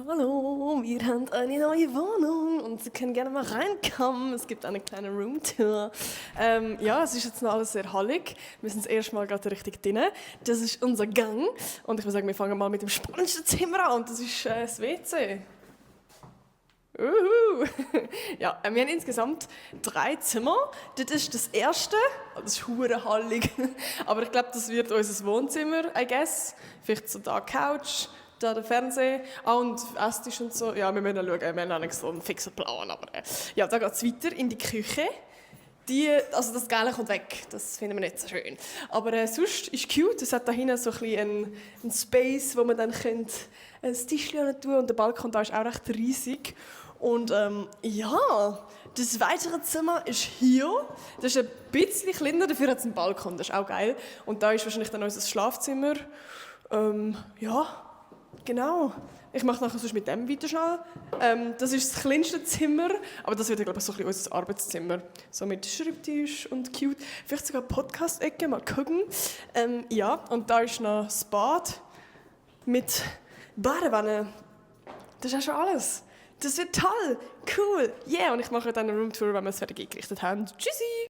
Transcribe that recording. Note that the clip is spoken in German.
Hallo, wir haben eine neue Wohnung und Sie können gerne mal reinkommen. Es gibt eine kleine Roomtour. Ja, es ist jetzt noch alles sehr hallig. Wir sind das erste Mal gerade richtig drin. Das ist unser Gang und ich würde sagen, wir fangen mal mit dem spannendsten Zimmer an und das ist das WC. Uhu. Ja, wir haben insgesamt 3 Zimmer. Das ist das erste. Das ist hure hallig. Aber ich glaube, das wird unser Wohnzimmer, I guess. Vielleicht so da Couch, da der Fernseher. Und Esstisch und so. Ja, wir müssen schauen. Wir haben noch nicht so einen fixen Plan. Aber ja, da geht es weiter in die Küche. Also das Gelbe kommt weg, das finden wir nicht so schön. Aber sonst ist es cute, es hat da hinten so ein bisschen einen Space, wo man dann ein Tischchen tun und der Balkon da ist auch recht riesig. Und ja, das weitere Zimmer ist hier. Das ist ein bisschen kleiner, dafür hat es einen Balkon, das ist auch geil. Und da ist wahrscheinlich dann unser Schlafzimmer. Ja, genau. Ich mache nachher sonst mit dem weiter schnell. Das ist das kleinste Zimmer, aber das wird, glaube ich, so ein bisschen unser Arbeitszimmer. So mit Schreibtisch und cute. Vielleicht sogar Podcast-Ecke, mal gucken. Ja, und da ist noch das Bad mit Badewanne. Das ist auch schon alles. Das wird toll, cool, yeah. Und ich mache dann eine Roomtour, wenn wir es fertig eingerichtet haben. Tschüssi!